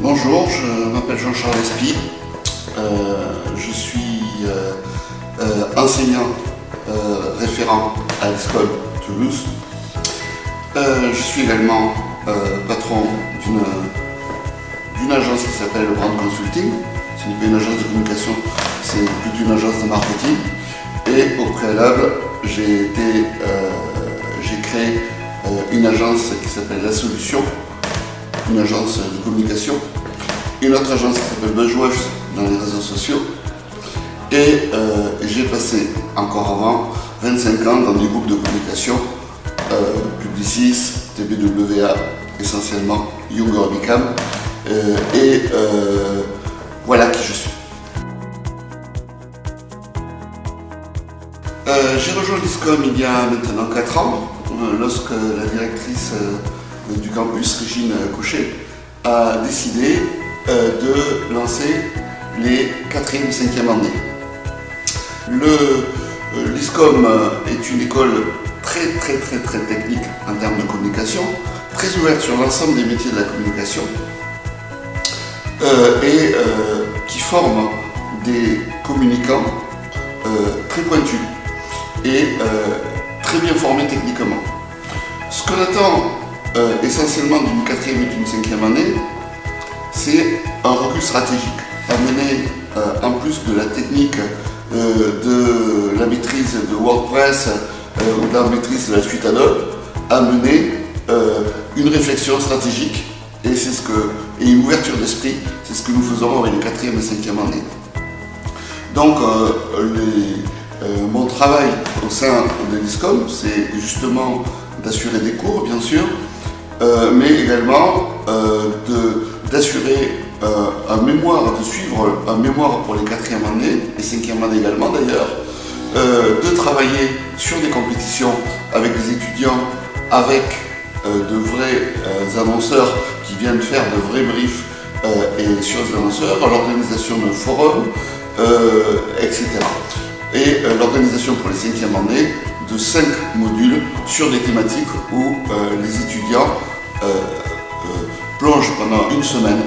Bonjour, je m'appelle Jean-Charles Espy, je suis enseignant référent à l'ISCOL Toulouse. Je suis également patron d'une agence qui s'appelle Brand Consulting. Ce n'est pas une agence de communication, c'est plutôt une agence de marketing. Et au préalable, j'ai créé une agence qui s'appelle La Solution, une agence de communication, une autre agence qui s'appelle Buzzwords dans les réseaux sociaux, et j'ai passé encore avant 25 ans dans des groupes de communication, Publicis, TBWA, essentiellement Younger Become, et voilà qui je suis. J'ai rejoint l'ISCOM il y a maintenant 4 ans, lorsque la directrice du campus, Régine Cochet, a décidé de lancer les 4e et 5e années. L'ISCOM est une école très technique en termes de communication, très ouverte sur l'ensemble des métiers de la communication, et qui forme des communicants très pointus et très bien formés techniquement. Ce qu'on attend essentiellement d'une 4e et d'une 5e année, c'est un recul stratégique, amener en plus de la technique, de la maîtrise de WordPress ou de la maîtrise de la suite Adobe, amener une réflexion stratégique et une ouverture d'esprit. C'est ce que nous faisons avec les 4e et 5e années. Donc mon travail au sein de l'ISCOM, c'est justement d'assurer des cours, bien sûr, mais également d'assurer un mémoire, de suivre un mémoire pour les 4e années et 5e années également d'ailleurs, de travailler sur des compétitions avec des étudiants, avec de vrais annonceurs qui viennent faire de vrais briefs et sur les annonceurs, l'organisation de forums, etc. Et l'organisation pour les 5e années de 5 modules sur des thématiques où les étudiants plongent pendant une semaine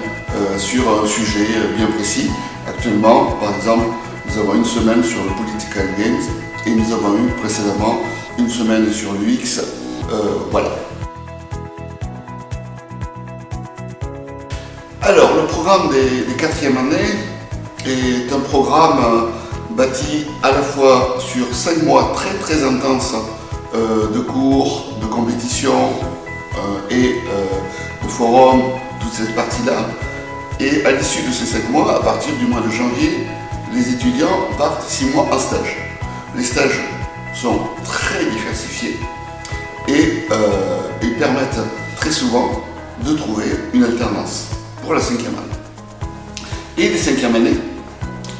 sur un sujet bien précis. Actuellement, par exemple, nous avons une semaine sur le Political Games et nous avons eu précédemment une semaine sur l'UX. Voilà. Alors, le programme des 4e années est un programme bâti à la fois sur 5 mois très intenses de cours, de compétition et de forums, toute cette partie-là. Et à l'issue de ces 5 mois, à partir du mois de janvier, les étudiants partent 6 mois en stage. Les stages sont très diversifiés et ils permettent très souvent de trouver une alternance pour la 5e année. Et les 5e années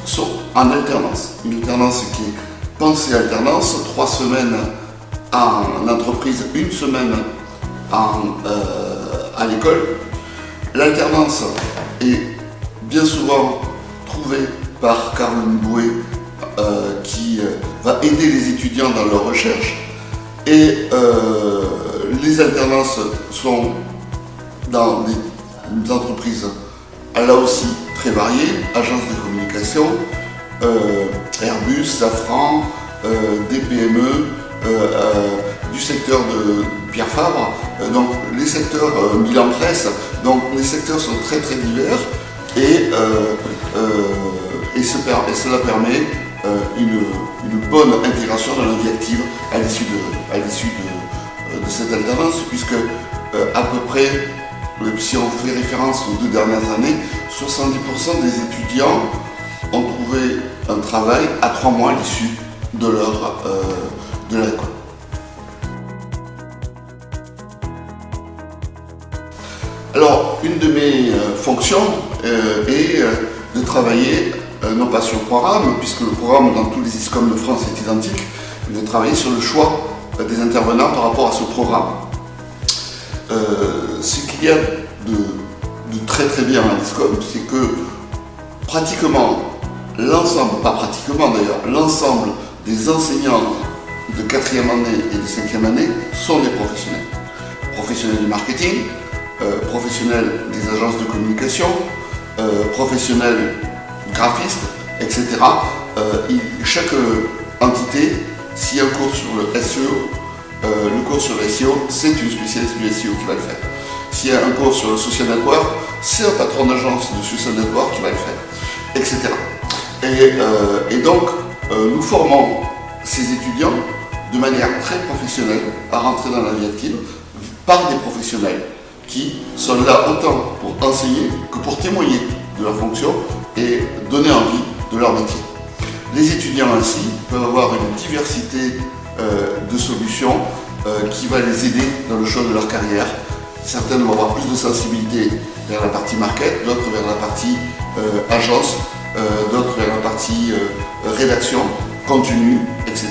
sont en alternance. Une alternance qui est pensée alternance, 3 semaines en entreprise, 1 semaine à l'école. L'alternance est bien souvent trouvée par Caroline Bouet qui va aider les étudiants dans leur recherche. Et les alternances sont dans des entreprises là aussi très variées, agences de communication, Airbus, Safran, des PME, du secteur de Pierre Fabre, donc les secteurs Milan Presse, donc les secteurs sont très divers et cela permet une bonne intégration dans la vie active à l'issue de cette alternance, puisque à peu près, si on fait référence aux 2 dernières années, 70% des étudiants ont trouvé un travail à 3 mois à l'issue de leur école. Alors, une de mes fonctions est de travailler, non pas sur le programme, puisque le programme dans tous les ISCOM de France est identique, mais de travailler sur le choix des intervenants par rapport à ce programme. Ce qu'il y a de très bien à l'ISCOM, c'est que pratiquement l'ensemble, pas pratiquement d'ailleurs, l'ensemble des enseignants de 4e année et de 5e année sont des professionnels. Professionnels du marketing, professionnels des agences de communication, professionnels graphistes, etc. Chaque entité, s'il y a un cours sur le SEO, le cours sur le SEO, c'est une spécialiste du SEO qui va le faire. S'il y a un cours sur le social network, c'est un patron d'agence de social network qui va le faire, etc. Et donc, nous formons ces étudiants de manière très professionnelle à rentrer dans la vie active par des professionnels qui sont là autant pour enseigner que pour témoigner de leur fonction et donner envie de leur métier. Les étudiants ainsi peuvent avoir une diversité de solutions qui va les aider dans le choix de leur carrière. Certaines vont avoir plus de sensibilité vers la partie market, d'autres vers la partie agence, d'autres vers la partie rédaction, contenu, etc.